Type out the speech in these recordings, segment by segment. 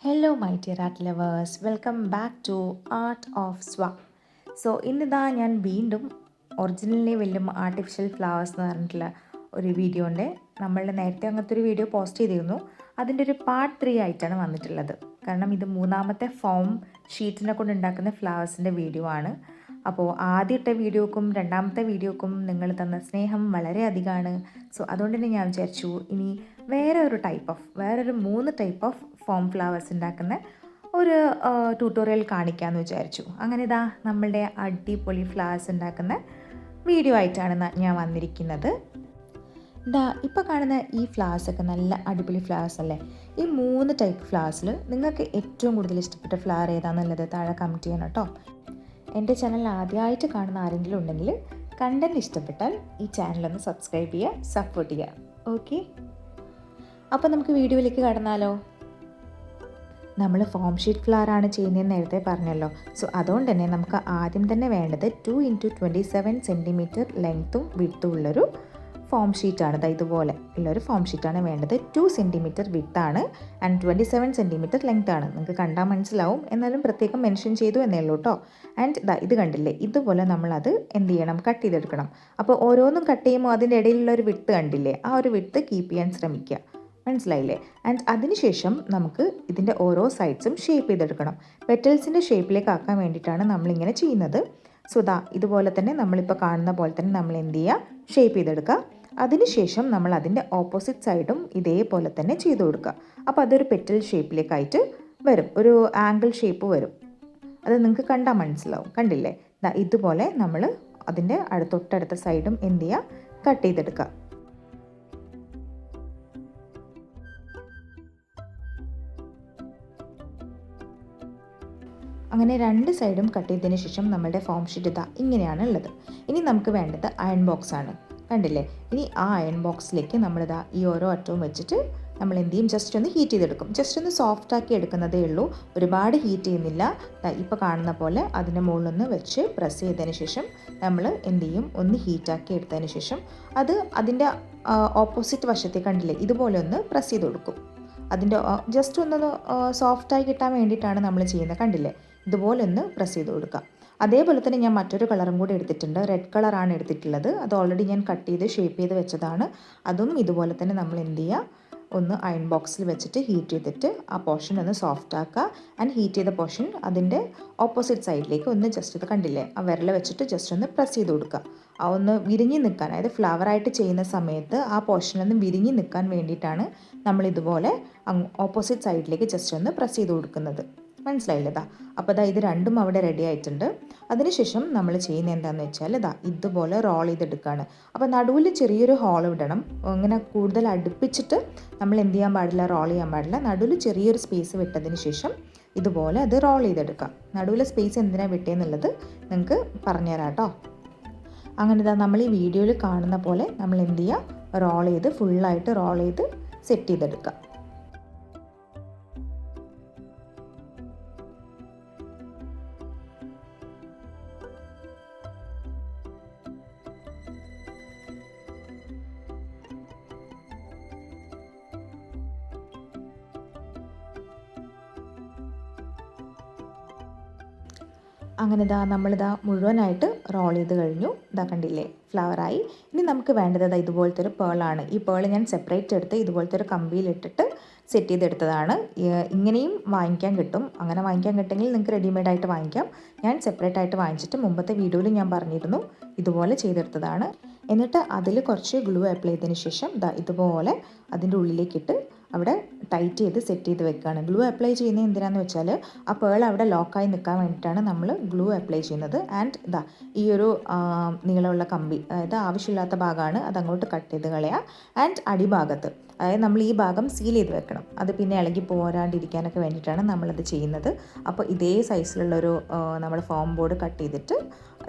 Hello my dear art lovers, welcome back to art of സ്വ. So ഇന്നിതാ ഞാൻ വീണ്ടും ഒറിജിനലിനെ വെല്ലും ആർട്ടിഫിഷ്യൽ ഫ്ലവേഴ്സ് എന്ന് പറഞ്ഞിട്ടുള്ള ഒരു വീഡിയോ ഉണ്ട്. നമ്മൾ നേരത്തെ അങ്ങനത്തെ ഒരു വീഡിയോ പോസ്റ്റ് ചെയ്തിരുന്നു. അതിൻ്റെ ഒരു പാർട്ട് 3 ആയിട്ടാണ് വന്നിട്ടുള്ളത്. കാരണം ഇത് മൂന്നാമത്തെ ഫോം ഷീറ്റിനെ കൊണ്ട് ഉണ്ടാക്കുന്ന ഫ്ലവേഴ്സിൻ്റെ വീഡിയോ ആണ്. അപ്പോൾ ആദ്യത്തെ വീഡിയോക്കും രണ്ടാമത്തെ വീഡിയോക്കും നിങ്ങൾ തന്ന സ്നേഹം വളരെ അധികമാണ്. സോ അതുകൊണ്ട് തന്നെ ഞാൻ വിചാരിച്ചു ഇനി വേറൊരു 3 ടൈപ്പ് ഓഫ് ഫോം ഫ്ലവേഴ്സ് ഉണ്ടാക്കുന്ന ഒരു ട്യൂട്ടോറിയൽ കാണിക്കാമെന്ന് വിചാരിച്ചു. അങ്ങനെ ഇതാ നമ്മളുടെ അടിപൊളി ഫ്ലവേഴ്സ് ഉണ്ടാക്കുന്ന വീഡിയോ ആയിട്ടാണ് ഞാൻ വന്നിരിക്കുന്നത്. ഇപ്പോൾ കാണുന്ന ഈ ഫ്ലവേഴ്സൊക്കെ നല്ല അടിപൊളി ഫ്ലവേഴ്സ് അല്ലേ? ഈ 3 ടൈപ്പ് ഫ്ലവേഴ്സിൽ നിങ്ങൾക്ക് ഏറ്റവും കൂടുതൽ ഇഷ്ടപ്പെട്ട ഫ്ലവർ ഏതാണെന്നുള്ളത് താഴെ കമൻറ്റ് ചെയ്യണം കേട്ടോ. എൻ്റെ ചാനൽ ആദ്യമായിട്ട് കാണുന്ന ആരെങ്കിലും ഉണ്ടെങ്കിൽ കണ്ടൻറ് ഇഷ്ടപ്പെട്ടാൽ ഈ ചാനലൊന്ന് സബ്സ്ക്രൈബ് ചെയ്യുക, സപ്പോർട്ട് ചെയ്യുക. ഓക്കെ, അപ്പോൾ നമുക്ക് വീഡിയോയിലേക്ക് കടന്നാലോ. നമ്മൾ ഫോം ഷീറ്റ് ഫ്ലവർ ആണ് ചെയ്യുന്നതെന്ന് നേരത്തെ പറഞ്ഞല്ലോ. സോ അതുകൊണ്ട് തന്നെ നമുക്ക് ആദ്യം തന്നെ വേണ്ടത് 2x27 സെൻറ്റിമീറ്റർ ലെങ്ത്തും വിഡ്ത്തും ഉള്ളൊരു ഫോം ഷീറ്റാണ്. ഇതുപോലെ ഉള്ളൊരു ഫോം ഷീറ്റാണ് വേണ്ടത്. 2 സെൻറ്റിമീറ്റർ വിഡ്ത്താണ് ആൻഡ് 27 സെൻറ്റിമീറ്റർ ലെങ്ത്താണ്. നിങ്ങൾക്ക് കണ്ടാൽ മനസ്സിലാവും, എന്നാലും പ്രത്യേകം മെൻഷൻ ചെയ്തു എന്നേ ഉള്ളൂ കേട്ടോ. ആൻഡ് ഇത് കണ്ടില്ലേ, ഇതുപോലെ നമ്മളത് എന്ത് ചെയ്യണം, കട്ട് ചെയ്തെടുക്കണം. അപ്പോൾ ഓരോന്നും കട്ട് ചെയ്യുമ്പോൾ അതിൻ്റെ ഇടയിലുള്ള ഒരു വിഡ്ത്ത് കണ്ടില്ലേ, ആ ഒരു വിഡ്ത്ത് കീപ്പ് ചെയ്യാൻ ശ്രമിക്കുക. മനസ്സിലായില്ലേ? ആൻഡ് അതിനുശേഷം നമുക്ക് ഇതിൻ്റെ ഓരോ സൈഡ്സും ഷേപ്പ് ചെയ്തെടുക്കണം. പെറ്റൽസിൻ്റെ ഷേപ്പിലേക്ക് ആക്കാൻ വേണ്ടിയിട്ടാണ് നമ്മളിങ്ങനെ ചെയ്യുന്നത്. സോ ഇതുപോലെ തന്നെ നമ്മളിപ്പോൾ കാണുന്ന പോലെ തന്നെ നമ്മൾ എന്ത് ചെയ്യുക, ഷേപ്പ് ചെയ്തെടുക്കുക. അതിനുശേഷം നമ്മൾ അതിൻ്റെ ഓപ്പോസിറ്റ് സൈഡും ഇതേപോലെ തന്നെ ചെയ്ത് കൊടുക്കുക. അപ്പോൾ അതൊരു പെറ്റൽ ഷേപ്പിലേക്കായിട്ട് വരും, ഒരു ആംഗിൾ ഷേപ്പ് വരും. അത് നിങ്ങൾക്ക് കണ്ടാൽ മനസ്സിലാവും. കണ്ടില്ലേ? ഇതുപോലെ നമ്മൾ അതിൻ്റെ തൊട്ടടുത്ത സൈഡും എന്ത് ചെയ്യുക, കട്ട് ചെയ്തെടുക്കുക. അങ്ങനെ 2 സൈഡും കട്ട് ചെയ്തതിന് ശേഷം നമ്മളുടെ ഫോം ഷീറ്റ് ഇങ്ങനെയാണ് ഉള്ളത്. ഇനി നമുക്ക് വേണ്ടത് അയൺ ബോക്സ് ആണ്. കണ്ടില്ലേ? ഇനി ആ അയൺ ബോക്സിലേക്ക് നമ്മളിതാ ഈ ഓരോ അറ്റവും വെച്ചിട്ട് നമ്മൾ എന്ത് ചെയ്യും, ജസ്റ്റ് ഒന്ന് ഹീറ്റ് ചെയ്തെടുക്കും. ജസ്റ്റ് ഒന്ന് സോഫ്റ്റ് ആക്കി എടുക്കുന്നതേ ഉള്ളൂ, ഒരുപാട് ഹീറ്റ് ചെയ്യുന്നില്ല. ഇപ്പോൾ കാണുന്ന പോലെ അതിൻ്റെ മുകളിലൊന്ന് വെച്ച് പ്രസ് ചെയ്തതിന് ശേഷം നമ്മൾ എന്ത് ചെയ്യും, ഒന്ന് ഹീറ്റാക്കി എടുത്തതിന് ശേഷം അത് അതിൻ്റെ ഓപ്പോസിറ്റ് വശത്തെ കണ്ടില്ലേ, ഇതുപോലെ ഒന്ന് പ്രസ് ചെയ്ത് കൊടുക്കും. അതിൻ്റെ ജസ്റ്റ് ഒന്ന് സോഫ്റ്റായി കിട്ടാൻ വേണ്ടിയിട്ടാണ് നമ്മൾ ചെയ്യുന്നത്. കണ്ടില്ലേ? ഇതുപോലെ ഒന്ന് പ്രസ് ചെയ്ത് കൊടുക്കുക. അതേപോലെ തന്നെ ഞാൻ മറ്റൊരു കളറും കൂടി എടുത്തിട്ടുണ്ട്. റെഡ് കളറാണ് എടുത്തിട്ടുള്ളത്. അത് ഓൾറെഡി ഞാൻ കട്ട് ചെയ്ത് ഷേപ്പ് ചെയ്ത് വെച്ചതാണ്. അതും ഇതുപോലെ തന്നെ നമ്മൾ എന്ത് ചെയ്യുക, ഒന്ന് അയൺ ബോക്സിൽ വെച്ചിട്ട് ഹീറ്റ് ചെയ്തിട്ട് ആ പോർഷൻ ഒന്ന് സോഫ്റ്റ് ആക്കുക. ആൻഡ് ഹീറ്റ് ചെയ്ത പോർഷൻ അതിൻ്റെ ഓപ്പോസിറ്റ് സൈഡിലേക്ക് ഒന്ന് ജസ്റ്റ് ഇത് കണ്ടില്ലേ, ആ വിരൽ വെച്ചിട്ട് ജസ്റ്റ് ഒന്ന് പ്രസ് ചെയ്ത് കൊടുക്കുക. ആ ഒന്ന് വിരിഞ്ഞ് നിൽക്കാൻ, അതായത് ഫ്ലവറായിട്ട് ചെയ്യുന്ന സമയത്ത് ആ പോർഷനൊന്ന് വിരിഞ്ഞ് നിൽക്കാൻ വേണ്ടിയിട്ടാണ് നമ്മളിതുപോലെ ഓപ്പോസിറ്റ് സൈഡിലേക്ക് ജസ്റ്റ് ഒന്ന് പ്രസ് ചെയ്ത് കൊടുക്കുന്നത്. മനസ്സിലായില്ലതാ? അപ്പോൾ ഇത് രണ്ടും അവിടെ റെഡി ആയിട്ടുണ്ട്. അതിനുശേഷം നമ്മൾ ചെയ്യുന്നത് എന്താണെന്ന് വെച്ചാൽ ഇതുപോലെ റോൾ ചെയ്തെടുക്കുകയാണ്. അപ്പോൾ നടുവിൽ ചെറിയൊരു ഹോൾ ഇടണം. ഇങ്ങനെ കൂടുതൽ അടുപ്പിച്ചിട്ട് നമ്മൾ എന്ത് ചെയ്യാൻ പാടില്ല, റോൾ ചെയ്യാൻ പാടില്ല. നടുവിൽ ചെറിയൊരു സ്പേസ് വിട്ടതിന് ശേഷം ഇതുപോലെ അത് റോൾ ചെയ്തെടുക്കാം. നടുവിലെ സ്പേസ് എന്തിനാണ് വിട്ടതെന്നുള്ളത് നിങ്ങൾക്ക് പറഞ്ഞുതരാം കേട്ടോ. അങ്ങനെ നമ്മൾ ഈ വീഡിയോയിൽ കാണുന്ന പോലെ നമ്മൾ എന്ത് ചെയ്യുക, റോൾ ചെയ്ത് ഫുള്ളായിട്ട് റോൾ ചെയ്ത് സെറ്റ് ചെയ്തെടുക്കുക. അങ്ങനെ നമ്മളിതാ മുഴുവനായിട്ട് റോൾ ചെയ്ത് കഴിഞ്ഞു. കണ്ടില്ലേ, ഫ്ലവറായി. ഇനി നമുക്ക് വേണ്ടത് ഇതുപോലത്തെ ഒരു പേളാണ്. ഈ പേൾ ഞാൻ സെപ്പറേറ്റ് എടുത്ത് ഇതുപോലത്തെ ഒരു കമ്പിയിലിട്ടിട്ട് സെറ്റ് ചെയ്തെടുത്തതാണ്. ഇങ്ങനെയും വാങ്ങിക്കാൻ കിട്ടും. അങ്ങനെ വാങ്ങിക്കാൻ കിട്ടുമെങ്കിൽ നിങ്ങൾക്ക് റെഡിമെയ്ഡായിട്ട് വാങ്ങിക്കാം. ഞാൻ സെപ്പറേറ്റ് ആയിട്ട് വാങ്ങിച്ചിട്ട് മുമ്പത്തെ വീഡിയോയിൽ ഞാൻ പറഞ്ഞിരുന്നു ഇതുപോലെ ചെയ്തെടുത്തതാണ്. എന്നിട്ട് അതിൽ കുറച്ച് ഗ്ലൂ അപ്ലൈ ചെയ്തതിന് ശേഷം ഇതുപോലെ അതിൻ്റെ ഉള്ളിലേക്കിട്ട് അവിടെ ടൈറ്റ് ചെയ്ത് സെറ്റ് ചെയ്ത് വെക്കുകയാണ്. ഗ്ലൂ അപ്ലൈ ചെയ്യുന്നത് എന്തിനാണെന്ന് വെച്ചാൽ ആ പേൾ അവിടെ ലോക്കായി നിൽക്കാൻ വേണ്ടിയിട്ടാണ് നമ്മൾ ഗ്ലൂ അപ്ലൈ ചെയ്യുന്നത്. ആൻഡ് ഈ ഒരു നീളമുള്ള കമ്പി, അതായത് ആവശ്യമില്ലാത്ത ഭാഗമാണ്, അതങ്ങോട്ട് കട്ട് ചെയ്ത് കളയുക. ആൻഡ് അടിഭാഗത്ത്, അതായത് നമ്മൾ ഈ ഭാഗം സീൽ ചെയ്ത് വെക്കണം. അത് പിന്നെ ഇളകി പോരാണ്ടിരിക്കാനൊക്കെ വേണ്ടിയിട്ടാണ് നമ്മളത് ചെയ്യുന്നത്. അപ്പോൾ ഇതേ സൈസിലുള്ളൊരു നമ്മൾ ഫോം ബോർഡ് കട്ട് ചെയ്തിട്ട്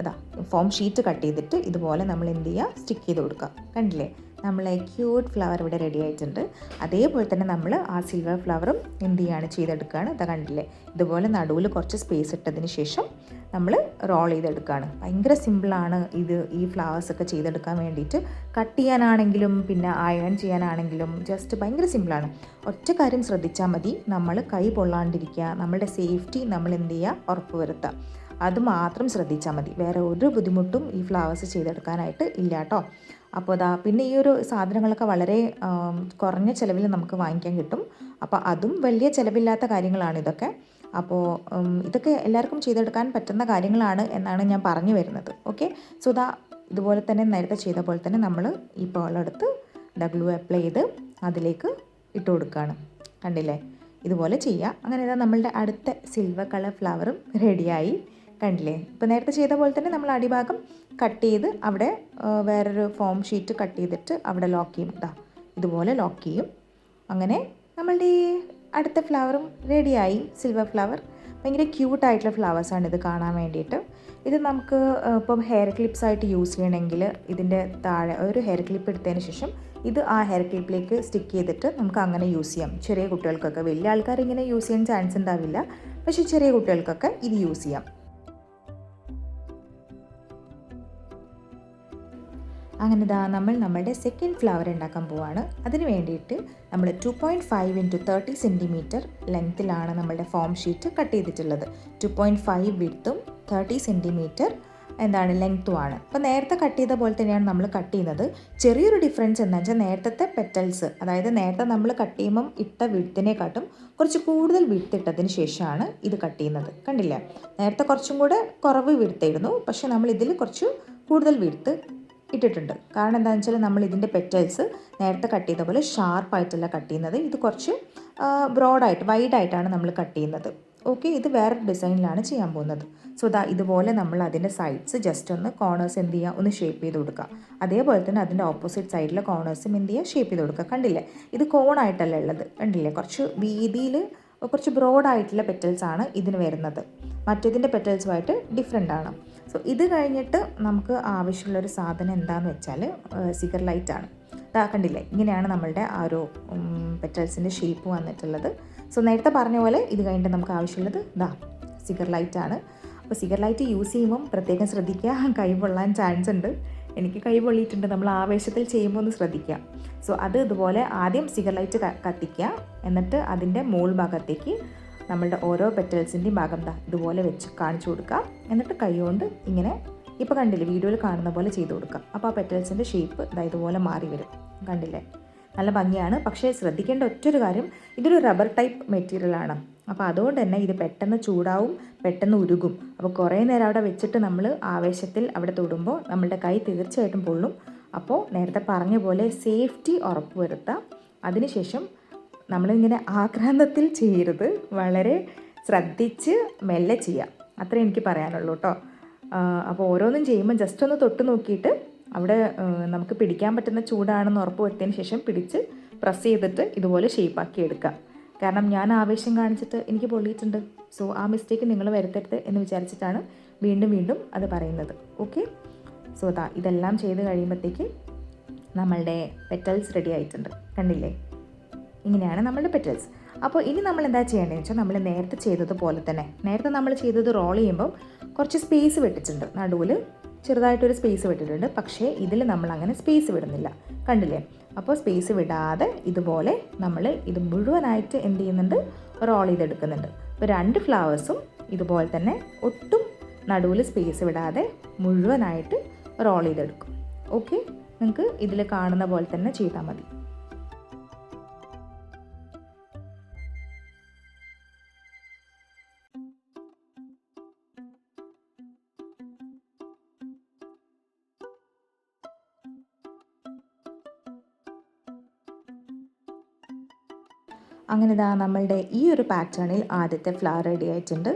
ഫോം ഷീറ്റ് കട്ട് ചെയ്തിട്ട് ഇതുപോലെ നമ്മൾ എന്ത് ചെയ്യുക, സ്റ്റിക്ക് ചെയ്ത് കൊടുക്കുക. കണ്ടില്ലേ, നമ്മളെ ക്യൂട്ട് ഫ്ലവർ ഇവിടെ റെഡി ആയിട്ടുണ്ട്. അതേപോലെ തന്നെ നമ്മൾ ആ സിൽവർ ഫ്ലവറും എന്ത് ചെയ്യാണ്, ചെയ്തെടുക്കുകയാണ്. കണ്ടില്ലേ, ഇതുപോലെ നടുവിൽ കുറച്ച് സ്പേസ് ഇട്ടതിന് ശേഷം നമ്മൾ റോൾ ചെയ്തെടുക്കുകയാണ്. ഭയങ്കര സിമ്പിളാണ് ഈ ഫ്ലവേഴ്സൊക്കെ ചെയ്തെടുക്കാൻ വേണ്ടിയിട്ട്. കട്ട് ചെയ്യാനാണെങ്കിലും പിന്നെ അയൺ ചെയ്യാനാണെങ്കിലും ജസ്റ്റ് ഭയങ്കര സിമ്പിളാണ്. ഒറ്റ കാര്യം ശ്രദ്ധിച്ചാൽ മതി, നമ്മൾ കൈ പൊള്ളാണ്ടിരിക്കുക, നമ്മളുടെ സേഫ്റ്റി നമ്മൾ എന്ത് ചെയ്യുക, ഉറപ്പ് വരുത്തുക. അത് മാത്രം ശ്രദ്ധിച്ചാൽ മതി. വേറെ ഒരു ബുദ്ധിമുട്ടും ഈ ഫ്ലവേഴ്സ് ചെയ്തെടുക്കാനായിട്ട് ഇല്ല കേട്ടോ. അപ്പോൾ പിന്നെ ഈ ഒരു സാധനങ്ങളൊക്കെ വളരെ കുറഞ്ഞ ചിലവിൽ നമുക്ക് വാങ്ങിക്കാൻ കിട്ടും. അപ്പോൾ അതും വലിയ ചിലവില്ലാത്ത കാര്യങ്ങളാണ് ഇതൊക്കെ. അപ്പോൾ ഇതൊക്കെ എല്ലാവർക്കും ചെയ്തെടുക്കാൻ പറ്റുന്ന കാര്യങ്ങളാണ് എന്നാണ് ഞാൻ പറഞ്ഞു വരുന്നത്. ഓക്കെ, സോ ഇതുപോലെ തന്നെ നേരത്തെ ചെയ്ത പോലെ തന്നെ നമ്മൾ ഈ പേളെടുത്ത് ഗ്ലൂ അപ്ലൈ ചെയ്ത് അതിലേക്ക് ഇട്ട് കൊടുക്കുകയാണ്. കണ്ടില്ലേ, ഇതുപോലെ ചെയ്യുക. അങ്ങനെ നമ്മളുടെ അടുത്ത സിൽവർ കളർ ഫ്ലവറും റെഡിയായി. കണ്ടില്ലേ, ഇപ്പോൾ നേരത്തെ ചെയ്ത പോലെ തന്നെ നമ്മൾ അടിഭാഗം കട്ട് ചെയ്ത് അവിടെ വേറൊരു ഫോം ഷീറ്റ് കട്ട് ചെയ്തിട്ട് അവിടെ ലോക്ക് ചെയ്യും. ഇതുപോലെ ലോക്ക് ചെയ്യും. അങ്ങനെ നമ്മളുടെ ഈ അടുത്ത ഫ്ലവറും റെഡിയായി. സിൽവർ ഫ്ലവർ ഭയങ്കര ക്യൂട്ടായിട്ടുള്ള ഫ്ലവേഴ്സാണ് ഇത് കാണാൻ വേണ്ടിയിട്ട്. ഇത് നമുക്ക് ഇപ്പം ഹെയർ ക്ലിപ്സ് ആയിട്ട് യൂസ് ചെയ്യണമെങ്കിൽ ഇതിൻ്റെ താഴെ ഒരു ഹെയർ ക്ലിപ്പ് എടുത്തതിന് ശേഷം ഇത് ആ ഹെയർ ക്ലിപ്പിലേക്ക് സ്റ്റിക്ക് ചെയ്തിട്ട് നമുക്ക് അങ്ങനെ യൂസ് ചെയ്യാം. ചെറിയ കുട്ടികൾക്കൊക്കെ, വലിയ ആൾക്കാർ ഇങ്ങനെ യൂസ് ചെയ്യാൻ ചാൻസ് ഉണ്ടാവില്ല, പക്ഷേ ചെറിയ കുട്ടികൾക്കൊക്കെ ഇത് യൂസ് ചെയ്യാം. അങ്ങനെ നമ്മൾ നമ്മളുടെ സെക്കൻഡ് ഫ്ലവർ ഉണ്ടാക്കാൻ പോവുകയാണ്. അതിന് വേണ്ടിയിട്ട് നമ്മൾ 2.5 × 30 സെൻറ്റിമീറ്റർ ലെങ്ത്തിലാണ് നമ്മളുടെ ഫോം ഷീറ്റ് കട്ട് ചെയ്തിട്ടുള്ളത്. 2.5 വിഡ്ത്തും 30 സെൻറ്റിമീറ്റർ ലെങ്ത്തുമാണ്. അപ്പോൾ നേരത്തെ കട്ട് ചെയ്ത പോലെ തന്നെയാണ് നമ്മൾ കട്ട് ചെയ്യുന്നത്. ചെറിയൊരു ഡിഫറൻസ് എന്താണെന്ന് വെച്ചാൽ നേരത്തെ പെറ്റൽസ്, അതായത് നേരത്തെ നമ്മൾ കട്ട് ചെയ്യുമ്പം ഇട്ട വിഡ്ത്തിനെക്കാട്ടും കുറച്ച് കൂടുതൽ വിഡ്ത്ത് ഇട്ടതിന് ശേഷമാണ് ഇത് കട്ട് ചെയ്യുന്നത്. കണ്ടില്ലേ, നേരത്തെ കുറച്ചും കൂടെ കുറവ് വിഡ്ത്തായിരുന്നു, പക്ഷേ നമ്മൾ ഇതിൽ കുറച്ച് കൂടുതൽ വിഡ്ത്ത് ഇട്ടിട്ടുണ്ട്. കാരണം എന്താണെന്ന് വെച്ചാൽ നമ്മൾ ഇതിൻ്റെ പെറ്റൽസ് നേരത്തെ കട്ട് ചെയ്ത പോലെ ഷാർപ്പായിട്ടല്ല കട്ട് ചെയ്യുന്നത്. ഇത് കുറച്ച് ബ്രോഡായിട്ട് വൈഡായിട്ടാണ് നമ്മൾ കട്ട് ചെയ്യുന്നത്. ഓക്കെ, ഇത് വേറൊരു ഡിസൈനിലാണ് ചെയ്യാൻ പോകുന്നത്. സോ ഇതുപോലെ നമ്മൾ അതിൻ്റെ സൈഡ്സ് ജസ്റ്റ് ഒന്ന് കോർണേഴ്സ് എന്ത് ചെയ്യുക, ഒന്ന് ഷേപ്പ് ചെയ്ത് കൊടുക്കുക. അതേപോലെ തന്നെ അതിൻ്റെ ഓപ്പോസിറ്റ് സൈഡിലെ കോർണേഴ്സും എന്ത് ചെയ്യുക, ഷേപ്പ് ചെയ്ത് കൊടുക്കുക. കണ്ടില്ലേ, ഇത് കോണായിട്ടല്ല ഉള്ളത്. കണ്ടില്ലേ, കുറച്ച് വീതിയിൽ കുറച്ച് ബ്രോഡായിട്ടുള്ള പെറ്റൽസാണ് ഇതിന് വരുന്നത്. മറ്റേതിൻ്റെ പെറ്റൽസുമായിട്ട് ഡിഫറെൻ്റ് ആണ്. സോ ഇത് കഴിഞ്ഞിട്ട് നമുക്ക് ആവശ്യമുള്ളൊരു സാധനം എന്താണെന്ന് വെച്ചാൽ സിഗർ ലൈറ്റാണ്. കണ്ടില്ലേ, ഇങ്ങനെയാണ് നമ്മളുടെ ആ ഒരു പെറ്റൽസിൻ്റെ ഷേപ്പ് വന്നിട്ടുള്ളത്. സോ നേരത്തെ പറഞ്ഞ പോലെ ഇത് കഴിഞ്ഞിട്ട് നമുക്ക് ആവശ്യമുള്ളത് സിഗർ ലൈറ്റാണ്. അപ്പോൾ സിഗർ ലൈറ്റ് യൂസ് ചെയ്യുമ്പം പ്രത്യേകം ശ്രദ്ധിക്കുക, കൈ പൊള്ളാൻ ചാൻസ് ഉണ്ട്. എനിക്ക് കൈ പൊള്ളിയിട്ടുണ്ട്. നമ്മൾ ആവേശത്തിൽ ചെയ്യുമ്പോൾ ഒന്ന് ശ്രദ്ധിക്കുക. സോ ഇതുപോലെ ആദ്യം സിഗർ ലൈറ്റ് കത്തിക്കുക, എന്നിട്ട് അതിൻ്റെ മോൾ ഭാഗത്തേക്ക് നമ്മളുടെ ഓരോ പെറ്റൽസിൻ്റെയും ഭാഗം ഇതുപോലെ വെച്ച് കാണിച്ചു കൊടുക്കുക. എന്നിട്ട് കൈ കൊണ്ട് ഇങ്ങനെ ഇപ്പോൾ കണ്ടില്ലേ, വീഡിയോയിൽ കാണുന്ന പോലെ ചെയ്ത് കൊടുക്കുക. അപ്പോൾ ആ പെറ്റൽസിൻ്റെ ഷേപ്പ് ഇതുപോലെ മാറി വരും. കണ്ടില്ലേ, നല്ല ഭംഗിയാണ്. പക്ഷേ ശ്രദ്ധിക്കേണ്ട ഒറ്റൊരു കാര്യം, ഇതൊരു റബ്ബർ ടൈപ്പ് മെറ്റീരിയലാണ്. അപ്പോൾ അതുകൊണ്ട് തന്നെ ഇത് പെട്ടെന്ന് ചൂടാവും, പെട്ടെന്ന് ഉരുകും. അപ്പോൾ കുറേ നേരം അവിടെ വെച്ചിട്ട് നമ്മൾ ആവേശത്തിൽ അവിടെ തൊടുമ്പോൾ നമ്മളുടെ കൈ തീർച്ചയായിട്ടും പൊള്ളും. അപ്പോൾ നേരത്തെ പറഞ്ഞ പോലെ സേഫ്റ്റി ഉറപ്പ് വരുത്താം. അതിനുശേഷം നമ്മളിങ്ങനെ ആക്രാന്തത്തിൽ ചെയ്യരുത്, വളരെ ശ്രദ്ധിച്ച് മെല്ലെ ചെയ്യാം. അത്രേ എനിക്ക് പറയാനുള്ളൂ കേട്ടോ. അപ്പോൾ ഓരോന്നും ചെയ്യുമ്പോൾ ജസ്റ്റ് ഒന്ന് തൊട്ട് നോക്കിയിട്ട് അവിടെ നമുക്ക് പിടിക്കാൻ പറ്റുന്ന ചൂടാണെന്ന് ഉറപ്പ് വരുത്തിയതിന് ശേഷം പിടിച്ച് പ്രസ് ചെയ്തിട്ട് ഇതുപോലെ ഷേപ്പാക്കി എടുക്കുക. കാരണം ഞാൻ ആവേശം കാണിച്ചിട്ട് എനിക്ക് പൊള്ളിയിട്ടുണ്ട്. സോ ആ മിസ്റ്റേക്ക് നിങ്ങൾ വരുത്തരുത് എന്ന് വിചാരിച്ചിട്ടാണ് വീണ്ടും വീണ്ടും അത് പറയുന്നത്. ഓക്കെ, സോ ഇതെല്ലാം ചെയ്ത് കഴിയുമ്പോഴത്തേക്ക് നമ്മളുടെ പെറ്റൽസ് റെഡി ആയിട്ടുണ്ട്. കണ്ടില്ലേ, ഇങ്ങനെയാണ് നമ്മളുടെ പെറ്റൽസ്. അപ്പോൾ ഇനി നമ്മൾ എന്താ ചെയ്യേണ്ടതെന്ന് വെച്ചാൽ നമ്മൾ നേരത്തെ ചെയ്തതുപോലെ തന്നെ, നേരത്തെ നമ്മൾ ചെയ്തത് റോൾ ചെയ്യുമ്പം കുറച്ച് സ്പേസ് വിട്ടിട്ടുണ്ട്, നടുവിൽ ചെറുതായിട്ടൊരു സ്പേസ് വിട്ടിട്ടുണ്ട്. പക്ഷേ ഇതിൽ നമ്മൾ അങ്ങനെ സ്പേസ് വിടുന്നില്ല. കണ്ടില്ലേ, അപ്പോൾ സ്പേസ് വിടാതെ ഇതുപോലെ നമ്മൾ ഇത് മുഴുവനായിട്ട് എന്ത് ചെയ്യുന്നുണ്ട്, റോൾ ചെയ്തെടുക്കുന്നുണ്ട്. അപ്പോൾ 2 ഫ്ലവേഴ്സും ഇതുപോലെ തന്നെ ഒട്ടും നടുവിൽ സ്പേസ് വിടാതെ മുഴുവനായിട്ട് റോൾ ചെയ്തെടുക്കും. ഓക്കെ, നിങ്ങൾക്ക് ഇതിൽ കാണുന്ന പോലെ തന്നെ ചെയ്താൽ മതി. അങ്ങനെ നമ്മളുടെ ഈ ഒരു പാറ്റേണിൽ ആദ്യത്തെ ഫ്ലവർ റെഡി ആയിട്ടുണ്ട്.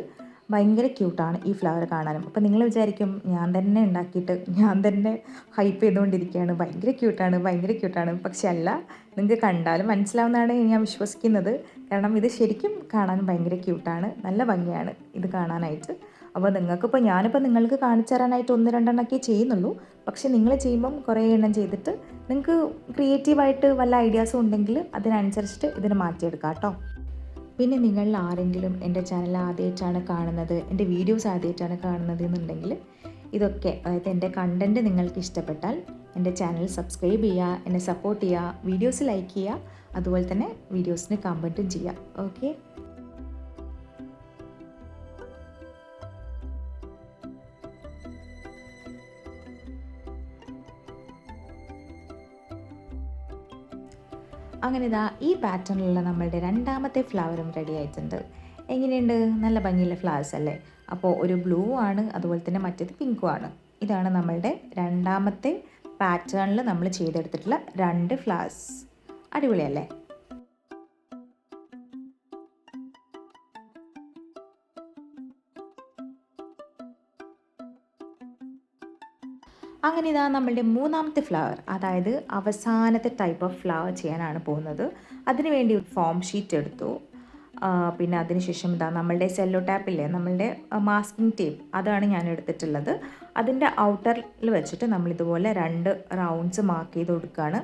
ഭയങ്കര ക്യൂട്ടാണ് ഈ ഫ്ലവർ കാണാനും. അപ്പോൾ നിങ്ങൾ വിചാരിക്കും ഞാൻ തന്നെ ഉണ്ടാക്കിയിട്ട് ഞാൻ തന്നെ ഹൈപ്പ് ചെയ്തുകൊണ്ടിരിക്കുകയാണ്, ഭയങ്കര ക്യൂട്ടാണ്. പക്ഷെ അല്ല, നിങ്ങൾക്ക് കണ്ടാലും മനസ്സിലാവുന്നതാണ് ഞാൻ വിശ്വസിക്കുന്നത്. കാരണം ഇത് ശരിക്കും കാണാൻ ഭയങ്കര ക്യൂട്ടാണ്, നല്ല ഭംഗിയാണ് ഇത് കാണാനായിട്ട്. അപ്പോൾ ഞാനിപ്പോൾ നിങ്ങൾക്ക് കാണിച്ചു തരാനായിട്ട് 1-2 എണ്ണമൊക്കെ ചെയ്യുന്നുള്ളൂ. പക്ഷെ നിങ്ങൾ ചെയ്യുമ്പം കുറേ എണ്ണം ചെയ്തിട്ട് നിങ്ങൾക്ക് ക്രിയേറ്റീവായിട്ട് വല്ല ഐഡിയാസും ഉണ്ടെങ്കിൽ അതിനനുസരിച്ചിട്ട് ഇതിനെ മാറ്റിയെടുക്കാം കേട്ടോ. പിന്നെ നിങ്ങളിൽ ആരെങ്കിലും എൻ്റെ ചാനൽ ആദ്യമായിട്ടാണ് കാണുന്നത്, എൻ്റെ വീഡിയോസ് ആദ്യമായിട്ടാണ് കാണുന്നത് എന്നുണ്ടെങ്കിൽ ഇതൊക്കെ, അതായത് എൻ്റെ കണ്ടൻറ്റ് നിങ്ങൾക്ക് ഇഷ്ടപ്പെട്ടാൽ എൻ്റെ ചാനൽ സബ്സ്ക്രൈബ് ചെയ്യുക, എന്നെ സപ്പോർട്ട് ചെയ്യുക, വീഡിയോസ് ലൈക്ക് ചെയ്യുക, അതുപോലെ തന്നെ വീഡിയോസിന് കമൻറ്റും ചെയ്യുക. ഓക്കെ. അങ്ങനെ ഇതാ ഈ പാറ്റേണിലുള്ള നമ്മളുടെ രണ്ടാമത്തെ ഫ്ലവറും റെഡി ആയിട്ടുണ്ട്. എങ്ങനെയുണ്ട്? നല്ല ഭംഗിയുള്ള ഫ്ലവേഴ്സ് അല്ലേ? അപ്പോൾ ഒരു ബ്ലൂ ആണ്, അതുപോലെ തന്നെ മറ്റേത് പിങ്കും ആണ്. ഇതാണ് നമ്മളുടെ രണ്ടാമത്തെ പാറ്റേണിൽ നമ്മൾ ചെയ്തെടുത്തിട്ടുള്ള 2 ഫ്ലവേഴ്സ്. അടിപൊളിയല്ലേ? അങ്ങനെ ഇതാ നമ്മളുടെ മൂന്നാമത്തെ ഫ്ലവർ, അതായത് അവസാനത്തെ ടൈപ്പ് ഓഫ് ഫ്ലവർ ചെയ്യാനാണ് പോകുന്നത്. അതിനുവേണ്ടി ഫോം ഷീറ്റ് എടുത്തു. പിന്നെ അതിനുശേഷം ഇതാ നമ്മളുടെ സെല്ലോ ടാപ്പില്ലേ, നമ്മളുടെ മാസ്കിംഗ് ടേപ്പ്, അതാണ് ഞാൻ എടുത്തിട്ടുള്ളത്. അതിൻ്റെ ഔട്ടറിൽ വെച്ചിട്ട് നമ്മളിതുപോലെ 2 റൗണ്ട്സ് മാർക്ക് ചെയ്ത് കൊടുക്കുകയാണ്.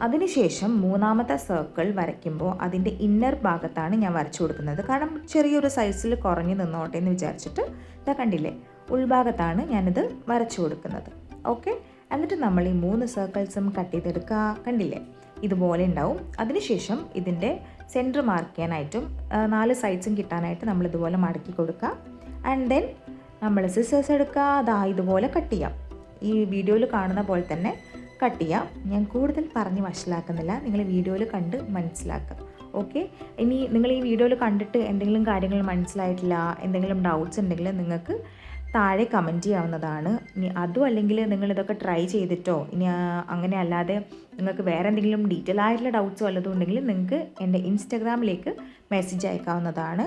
അതിനുശേഷം മൂന്നാമത്തെ സർക്കിൾ വരയ്ക്കുമ്പോൾ അതിൻ്റെ ഇന്നർ ഭാഗത്താണ് ഞാൻ വരച്ചു കൊടുക്കുന്നത്. കാരണം ചെറിയൊരു സൈസിൽ കുറഞ്ഞ് നിന്നോട്ടെ എന്ന് വിചാരിച്ചിട്ട് ഇതാ കണ്ടില്ലേ, ഉൾഭാഗത്താണ് ഞാനിത് വരച്ചു കൊടുക്കുന്നത്. ഓക്കെ. എന്നിട്ട് നമ്മൾ ഈ 3 സർക്കിൾസും കട്ട് ചെയ്തെടുക്കുക. കണ്ടില്ലേ, ഇതുപോലെ ഉണ്ടാവും. അതിനുശേഷം ഇതിൻ്റെ സെൻറ്റർ മാർക്ക് ചെയ്യാനായിട്ടും 4 സൈഡ്സും കിട്ടാനായിട്ട് നമ്മൾ ഇതുപോലെ മടക്കി കൊടുക്കുക. ആൻഡ് ദെൻ നമ്മൾ സിസേഴ്സ് എടുക്കുക. അതാ ഇതുപോലെ കട്ട് ചെയ്യാം. ഈ വീഡിയോയിൽ കാണുന്ന പോലെ തന്നെ കട്ട് ചെയ്യാം. ഞാൻ കൂടുതൽ പറഞ്ഞ് വഷളാക്കുന്നില്ല, നിങ്ങൾ വീഡിയോയിൽ കണ്ട് മനസ്സിലാക്കുക. ഓക്കെ. ഇനി നിങ്ങൾ ഈ വീഡിയോയിൽ കണ്ടിട്ട് എന്തെങ്കിലും കാര്യങ്ങൾ മനസ്സിലായിട്ടില്ല, എന്തെങ്കിലും ഡൗട്ട്സ് ഉണ്ടെങ്കിൽ നിങ്ങൾക്ക് താഴെ കമൻറ്റ് ചെയ്യാവുന്നതാണ്. ഇനി അതും അല്ലെങ്കിൽ നിങ്ങളിതൊക്കെ ട്രൈ ചെയ്തിട്ടോ ഇനി അങ്ങനെ അല്ലാതെ നിങ്ങൾക്ക് വേറെ എന്തെങ്കിലും ഡീറ്റെയിൽ ആയിട്ടുള്ള ഡൗട്ട്സ് വല്ലതും ഉണ്ടെങ്കിൽ നിങ്ങൾക്ക് എൻ്റെ ഇൻസ്റ്റഗ്രാമിലേക്ക് മെസ്സേജ് അയക്കാവുന്നതാണ്.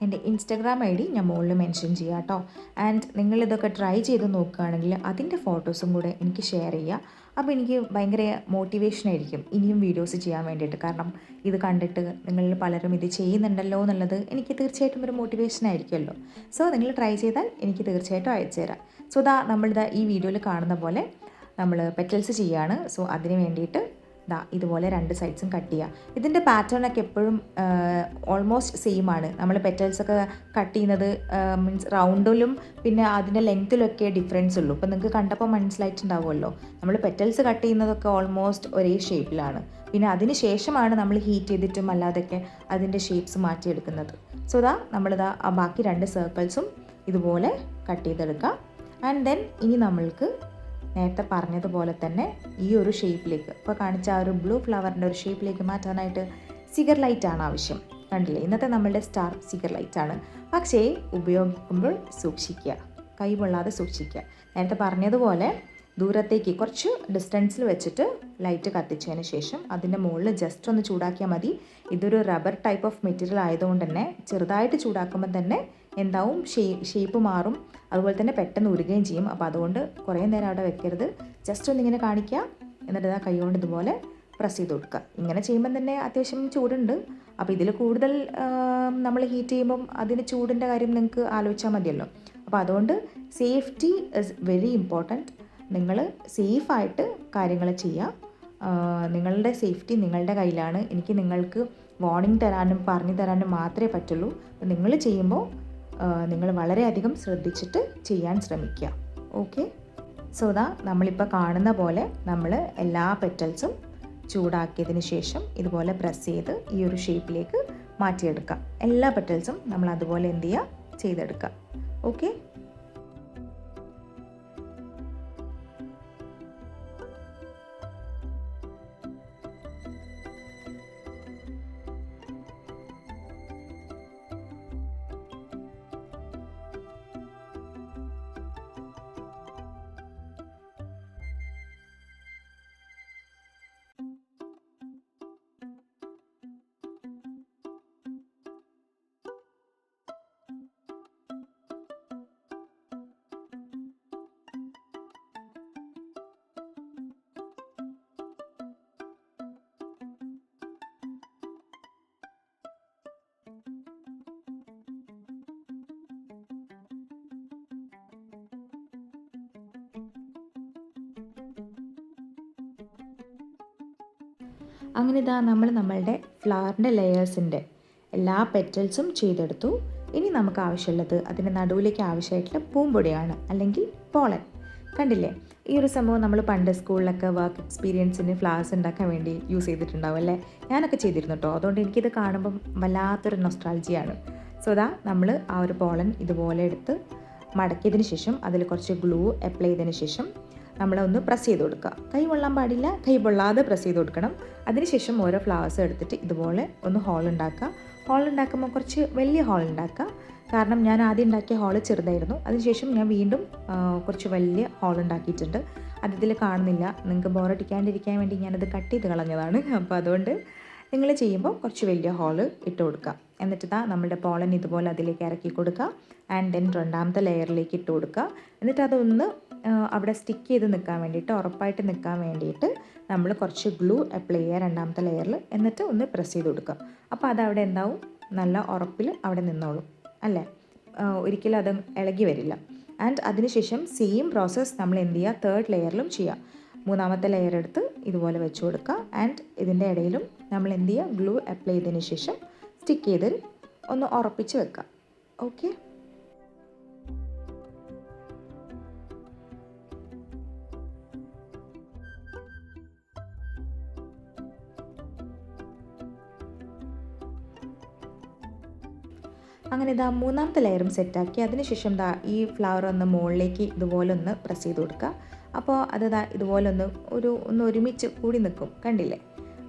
എൻ്റെ ഇൻസ്റ്റഗ്രാം ID ഞാൻ മുകളിൽ മെൻഷൻ ചെയ്യാം കേട്ടോ. ആൻഡ് നിങ്ങളിതൊക്കെ ട്രൈ ചെയ്ത് നോക്കുകയാണെങ്കിൽ അതിൻ്റെ ഫോട്ടോസും കൂടെ എനിക്ക് ഷെയർ ചെയ്യുക. അപ്പോൾ എനിക്ക് ഭയങ്കര മോട്ടിവേഷനായിരിക്കും ഇനിയും വീഡിയോസ് ചെയ്യാൻ വേണ്ടിയിട്ട്. കാരണം ഇത് കണ്ടിട്ട് നിങ്ങളിൽ പലരും ഇത് ചെയ്യുന്നുണ്ടല്ലോ എന്നുള്ളത് എനിക്ക് തീർച്ചയായിട്ടും ഒരു മോട്ടിവേഷനായിരിക്കുമല്ലോ. സോ നിങ്ങൾ ട്രൈ ചെയ്താൽ എനിക്ക് തീർച്ചയായിട്ടും അയച്ചു തരാം. സോ നമ്മളിതാ ഈ വീഡിയോയിൽ കാണുന്ന പോലെ നമ്മൾ പെറ്റൽസ് ചെയ്യുകയാണ്. സോ അതിന് വേണ്ടിയിട്ട് ഇതുപോലെ 2 സൈഡ്സും കട്ട് ചെയ്യുക. ഇതിൻ്റെ പാറ്റേണൊക്കെ എപ്പോഴും ഓൾമോസ്റ്റ് സെയിം ആണ്. നമ്മൾ പെറ്റൽസൊക്കെ കട്ട് ചെയ്യുന്നത് മീൻസ് റൗണ്ടിലും പിന്നെ അതിൻ്റെ ലെങ്ത്തിലൊക്കെ ഡിഫറൻസ് ഉള്ളൂ. ഇപ്പോൾ നിങ്ങൾക്ക് കണ്ടപ്പോൾ മനസ്സിലായിട്ടുണ്ടാവുമല്ലോ, നമ്മൾ പെറ്റൽസ് കട്ട് ചെയ്യുന്നതൊക്കെ ഓൾമോസ്റ്റ് ഒരേ ഷേപ്പിലാണ്. പിന്നെ അതിന് ശേഷമാണ് നമ്മൾ ഹീറ്റ് ചെയ്തിട്ടും അല്ലാതൊക്കെ അതിൻ്റെ ഷേപ്സ് മാറ്റിയെടുക്കുന്നത്. സോ നമ്മളിതാ ബാക്കി 2 സർക്കിൾസും ഇതുപോലെ കട്ട് ചെയ്തെടുക്കുക. ആൻഡ് ദെൻ ഇനി നമ്മൾക്ക് നേരത്തെ പറഞ്ഞതുപോലെ തന്നെ ഈ ഒരു ഷേപ്പിലേക്ക്, ഇപ്പോൾ കാണിച്ച ആ ഒരു ബ്ലൂ ഫ്ലവറിൻ്റെ ഒരു ഷേപ്പിലേക്ക് മാറ്റാനായിട്ട് സിഗർ ലൈറ്റാണ് ആവശ്യം. കണ്ടില്ലേ, ഇന്നത്തെ നമ്മളുടെ സ്റ്റാർ സിഗർ ലൈറ്റാണ്. പക്ഷേ ഉപയോഗിക്കുമ്പോൾ സൂക്ഷിക്കുക, കൈ പൊള്ളാതെ സൂക്ഷിക്കുക. നേരത്തെ പറഞ്ഞതുപോലെ ദൂരത്തേക്ക് കുറച്ച് ഡിസ്റ്റൻസിൽ വെച്ചിട്ട് ലൈറ്റ് കത്തിച്ചതിന് ശേഷം അതിൻ്റെ മുകളിൽ ജസ്റ്റ് ഒന്ന് ചൂടാക്കിയാൽ മതി. ഇതൊരു റബ്ബർ ടൈപ്പ് ഓഫ് മെറ്റീരിയൽ ആയതുകൊണ്ട് തന്നെ ചെറുതായിട്ട് ചൂടാക്കുമ്പോൾ തന്നെ എന്താവും, ഷേപ്പ് മാറും, അതുപോലെ തന്നെ പെട്ടെന്ന് ഉരുകുകയും ചെയ്യും. അപ്പോൾ അതുകൊണ്ട് കുറേ നേരം അവിടെ വെക്കരുത്. ജസ്റ്റ് ഒന്നിങ്ങനെ കാണിക്കുക, എന്നിട്ട് കൈ കൊണ്ട് ഇതുപോലെ പ്രസ് ചെയ്ത് കൊടുക്കുക. ഇങ്ങനെ ചെയ്യുമ്പം തന്നെ അത്യാവശ്യം ചൂടുണ്ട്. അപ്പോൾ ഇതിൽ കൂടുതൽ നമ്മൾ ഹീറ്റ് ചെയ്യുമ്പം അതിന് ചൂടിൻ്റെ കാര്യം നിങ്ങൾക്ക് ആലോചിച്ചാൽ മതിയല്ലോ. അപ്പോൾ അതുകൊണ്ട് സേഫ്റ്റി ഇസ് വെരി ഇമ്പോർട്ടൻറ്റ്. നിങ്ങൾ സേഫായിട്ട് കാര്യങ്ങൾ ചെയ്യുക. നിങ്ങളുടെ സേഫ്റ്റി നിങ്ങളുടെ കയ്യിലാണ്. എനിക്ക് നിങ്ങൾക്ക് വാർണിംഗ് തരാനും പറഞ്ഞു തരാനും മാത്രമേ പറ്റുള്ളൂ. അപ്പോൾ നിങ്ങൾ ചെയ്യുമ്പോൾ നിങ്ങൾ വളരെയധികം ശ്രദ്ധിച്ചിട്ട് ചെയ്യാൻ ശ്രമിക്കുക. ഓക്കെ. സോ നമ്മളിപ്പോൾ കാണുന്ന പോലെ നമ്മൾ എല്ലാ പെറ്റൽസും ചൂടാക്കിയതിന് ശേഷം ഇതുപോലെ പ്രസ് ചെയ്ത് ഈ ഒരു ഷേപ്പിലേക്ക് മാറ്റിയെടുക്കാം. എല്ലാ പെറ്റൽസും നമ്മൾ അതുപോലെ എന്ത് ചെയ്യുക, ചെയ്തെടുക്കുക. ഓക്കെ. അങ്ങനെ ഇതാ നമ്മൾ നമ്മളുടെ ഫ്ലവറിൻ്റെ ലെയേഴ്സിൻ്റെ എല്ലാ പെറ്റൽസും ചെയ്തെടുത്തു. ഇനി നമുക്ക് ആവശ്യമുള്ളത് അതിൻ്റെ നടുവിലേക്ക് ആവശ്യമായിട്ടുള്ള പൂമ്പൊടിയാണ്, അല്ലെങ്കിൽ പോളൻ. കണ്ടില്ലേ, ഈ ഒരു സംഭവം നമ്മൾ പണ്ട് സ്കൂളിലൊക്കെ വർക്ക് എക്സ്പീരിയൻസിന് ഫ്ലവേഴ്സ് ഉണ്ടാക്കാൻ വേണ്ടി യൂസ് ചെയ്തിട്ടുണ്ടാവും അല്ലേ? ഞാനൊക്കെ ചെയ്തിരുന്നു കേട്ടോ. അതുകൊണ്ട് എനിക്കിത് കാണുമ്പം വല്ലാത്തൊരു നൊസ്റ്റാൾജിയാണ്. സോ ദാ നമ്മൾ ആ ഒരു പോളൻ ഇതുപോലെ എടുത്ത് മടക്കിയതിന് ശേഷം അതിൽ കുറച്ച് ഗ്ലൂ അപ്ലൈ ചെയ്തതിന് ശേഷം നമ്മളൊന്ന് പ്രസ് ചെയ്ത് കൊടുക്കുക. കൈ പൊള്ളാൻ പാടില്ല, കൈ പൊള്ളാതെ പ്രസ് ചെയ്ത് കൊടുക്കണം. അതിനുശേഷം ഓരോ ഫ്ലവേഴ്സ് എടുത്തിട്ട് ഇതുപോലെ ഒന്ന് ഹോൾ ഉണ്ടാക്കുക. ഹോൾ ഉണ്ടാക്കുമ്പോൾ കുറച്ച് വലിയ ഹോൾ ഉണ്ടാക്കുക. കാരണം ഞാൻ ആദ്യം ഉണ്ടാക്കിയ ഹോള് ചെറുതായിരുന്നു. അതിനുശേഷം ഞാൻ വീണ്ടും കുറച്ച് വലിയ ഹോൾ ഉണ്ടാക്കിയിട്ടുണ്ട്. അതിൽ കാണുന്നില്ല, നിങ്ങൾക്ക് ബോറടിക്കാണ്ടിരിക്കാൻ വേണ്ടി ഞാനത് കട്ട് ചെയ്ത് കളഞ്ഞതാണ്. അപ്പോൾ അതുകൊണ്ട് നിങ്ങൾ ചെയ്യുമ്പോൾ കുറച്ച് വലിയ ഹോള് ഇട്ട് കൊടുക്കുക. എന്നിട്ട് നമ്മുടെ പോളൻ ഇതുപോലെ അതിലേക്ക് ഇറക്കി കൊടുക്കുക. ആൻഡ് ദെൻ രണ്ടാമത്തെ ലെയറിലേക്ക് ഇട്ട് കൊടുക്കുക. എന്നിട്ട് അതൊന്ന് അവിടെ സ്റ്റിക്ക് ചെയ്ത് നിൽക്കാൻ വേണ്ടിയിട്ട്, ഉറപ്പായിട്ട് നിൽക്കാൻ വേണ്ടിയിട്ട് നമ്മൾ കുറച്ച് ഗ്ലൂ അപ്ലൈ ചെയ്യുക രണ്ടാമത്തെ ലെയറിൽ. എന്നിട്ട് ഒന്ന് പ്രസ് ചെയ്ത് കൊടുക്കുക. അപ്പോൾ അതവിടെ എന്താവും, നല്ല ഉറപ്പിൽ അവിടെ നിന്നോളും അല്ലേ? ഒരിക്കലും അത് ഇളകി വരില്ല. ആൻഡ് അതിനുശേഷം സെയിം പ്രോസസ്സ് നമ്മൾ എന്ത് ചെയ്യുക, തേർഡ് ലെയറിലും ചെയ്യുക. മൂന്നാമത്തെ ലെയർ എടുത്ത് ഇതുപോലെ വെച്ച് കൊടുക്കുക. ആൻഡ് ഇതിൻ്റെ ഇടയിലും നമ്മൾ എന്ത് ചെയ്യുക, ഗ്ലൂ അപ്ലൈ ചെയ്തതിന് ശേഷം സ്റ്റിക്ക് ചെയ്ത് ഒന്ന് ഉറപ്പിച്ച് വെക്കുക. ഓക്കെ, അങ്ങനെ ഇതാ മൂന്നാമത്തെ ലെയറും സെറ്റാക്കി. അതിനുശേഷം ഈ ഫ്ലവർ ഒന്ന് മുകളിലേക്ക് ഇതുപോലെ ഒന്ന് പ്രസ് ചെയ്ത് കൊടുക്കുക. അപ്പോൾ അത് ഇതുപോലെ ഒന്ന് ഒരുമിച്ച് കൂടി നിൽക്കും. കണ്ടില്ലേ,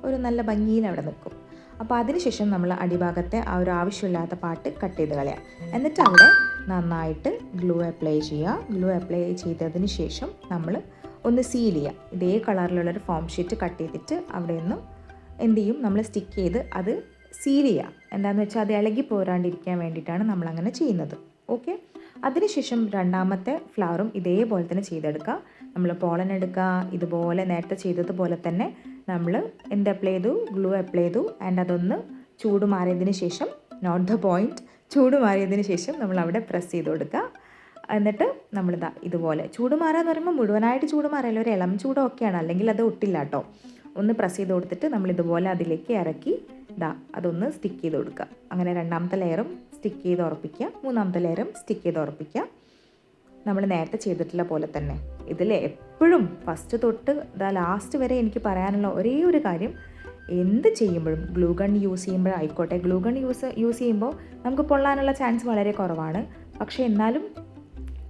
ഒരു നല്ല ഭംഗിയിൽ അവിടെ നിൽക്കും. അപ്പോൾ അതിനുശേഷം നമ്മൾ അടിഭാഗത്തെ ആ ഒരു ആവശ്യമില്ലാത്ത പാർട്ട് കട്ട് ചെയ്ത് കളയാം. എന്നിട്ട് അവിടെ നന്നായിട്ട് ഗ്ലൂ അപ്ലൈ ചെയ്യുക. ഗ്ലൂ അപ്ലൈ ചെയ്തതിന് ശേഷം നമ്മൾ ഒന്ന് സീൽ ചെയ്യുക. ഇതേ കളറിലുള്ളൊരു ഫോം ഷീറ്റ് കട്ട് ചെയ്തിട്ട് അവിടെ ഒന്ന് എന്ത് ചെയ്യും, നമ്മൾ സ്റ്റിക്ക് ചെയ്ത് അത് സീൽ ചെയ്യുക. എന്താണെന്ന് വെച്ചാൽ അത് ഇളകി പോരാണ്ടിരിക്കാൻ വേണ്ടിയിട്ടാണ് നമ്മളങ്ങനെ ചെയ്യുന്നത്. ഓക്കെ, അതിനുശേഷം രണ്ടാമത്തെ ഫ്ലവറും ഇതേപോലെ തന്നെ ചെയ്തെടുക്കുക. നമ്മൾ പോളൻ എടുക്കുക, ഇതുപോലെ നേരത്തെ ചെയ്തതുപോലെ തന്നെ നമ്മൾ എന്ത് അപ്ലൈ ചെയ്തു, ഗ്ലൂ അപ്ലൈ ചെയ്തു. ആൻഡ് അതൊന്ന് ചൂട് മാറിയതിന് ശേഷം, നോട്ട് ദ പോയിൻറ്റ്, ചൂട് മാറിയതിന് ശേഷം നമ്മൾ അവിടെ പ്രസ് ചെയ്ത് കൊടുക്കുക. എന്നിട്ട് നമ്മളിതാ ഇതുപോലെ ചൂട് മാറുക എന്ന് പറയുമ്പോൾ മുഴുവനായിട്ട് ചൂട് മാറിയല്ല, ഒരു ഇളം ചൂടൊക്കെയാണ്, അല്ലെങ്കിൽ അത് ഒട്ടില്ല കേട്ടോ. ഒന്ന് പ്രസ് ചെയ്ത് കൊടുത്തിട്ട് നമ്മൾ ഇതുപോലെ അതിലേക്ക് ഇറക്കി അതൊന്ന് സ്റ്റിക്ക് ചെയ്ത് കൊടുക്കുക. അങ്ങനെ രണ്ടാമത്തെ ലെയറും സ്റ്റിക്ക് ചെയ്ത് ഉറപ്പിക്കുക, മൂന്നാമത്തെ ലെയറും സ്റ്റിക്ക് ചെയ്ത് ഉറപ്പിക്കുക. നമ്മൾ നേരത്തെ ചെയ്തിട്ടുള്ള പോലെ തന്നെ. ഇതിൽ എപ്പോഴും ഫസ്റ്റ് തൊട്ട് ലാസ്റ്റ് വരെ എനിക്ക് പറയാനുള്ള ഒരേ ഒരു കാര്യം, എന്ത് ചെയ്യുമ്പോഴും ഗ്ലൂ ഗൺ യൂസ് ചെയ്യുമ്പോഴായിക്കോട്ടെ, ഗ്ലൂ ഗൺ യൂസ് ചെയ്യുമ്പോൾ നമുക്ക് പൊള്ളാനുള്ള ചാൻസ് വളരെ കുറവാണ്. പക്ഷേ എന്നാലും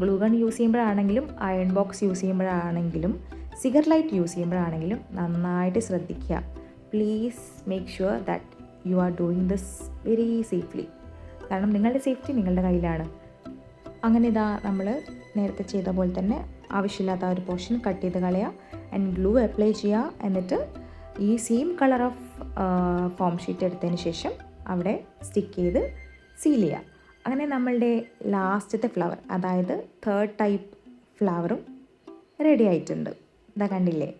ഗ്ലൂ ഗൺ യൂസ് ചെയ്യുമ്പോഴാണെങ്കിലും, അയൺ ബോക്സ് യൂസ് ചെയ്യുമ്പോഴാണെങ്കിലും, സിഗർ ലൈറ്റ് യൂസ് ചെയ്യുമ്പോഴാണെങ്കിലും നന്നായിട്ട് ശ്രദ്ധിക്കുക. Please make sure that you are doing this very safely. കാരണം നിങ്ങളുടെ സേഫ്റ്റി നിങ്ങളുടെ കയ്യിലാണ്. അങ്ങനെ നമ്മൾ നേരത്തെ ചെയ്ത പോലെ തന്നെ ആവശ്യമില്ലാത്ത ഒരു പോർഷൻ കട്ട് ചെയ്ത് കളയുക. ആൻഡ് ഗ്ലൂ അപ്ലൈ ചെയ്യുക. എന്നിട്ട് ഈ same colour of form sheet എടുത്തതിന് ശേഷം അവിടെ സ്റ്റിക്ക് ചെയ്ത് സീൽ ചെയ്യുക. അങ്ങനെ നമ്മളുടെ ലാസ്റ്റത്തെ ഫ്ലവർ, അതായത് തേർഡ് ടൈപ്പ് ഫ്ലവറും റെഡി ആയിട്ടുണ്ട്. കണ്ടില്ലേ,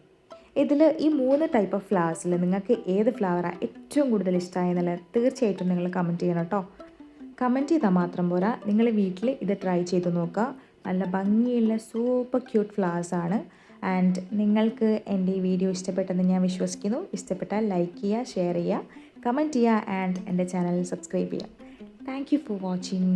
ഇതിൽ ഈ 3 ടൈപ്പ് ഓഫ് ഫ്ലവേഴ്സിൽ നിങ്ങൾക്ക് ഏത് ഫ്ലവറാണ് ഏറ്റവും കൂടുതൽ ഇഷ്ടമായെന്നുള്ളത് തീർച്ചയായിട്ടും നിങ്ങൾ കമൻറ്റ് ചെയ്യണം കേട്ടോ. കമൻറ്റ് ചെയ്താൽ മാത്രം പോരാ, നിങ്ങൾ വീട്ടിൽ ഇത് ട്രൈ ചെയ്ത് നോക്കുക. നല്ല ഭംഗിയുള്ള സൂപ്പർ ക്യൂട്ട് ഫ്ലവേഴ്സാണ്. ആൻഡ് നിങ്ങൾക്ക് എൻ്റെ ഈ വീഡിയോ ഇഷ്ടപ്പെട്ടെന്ന് ഞാൻ വിശ്വസിക്കുന്നു. ഇഷ്ടപ്പെട്ടാൽ ലൈക്ക് ചെയ്യുക, ഷെയർ ചെയ്യുക, കമൻറ്റ് ചെയ്യുക ആൻഡ് എൻ്റെ ചാനൽ സബ്സ്ക്രൈബ് ചെയ്യുക. Thank you for watching.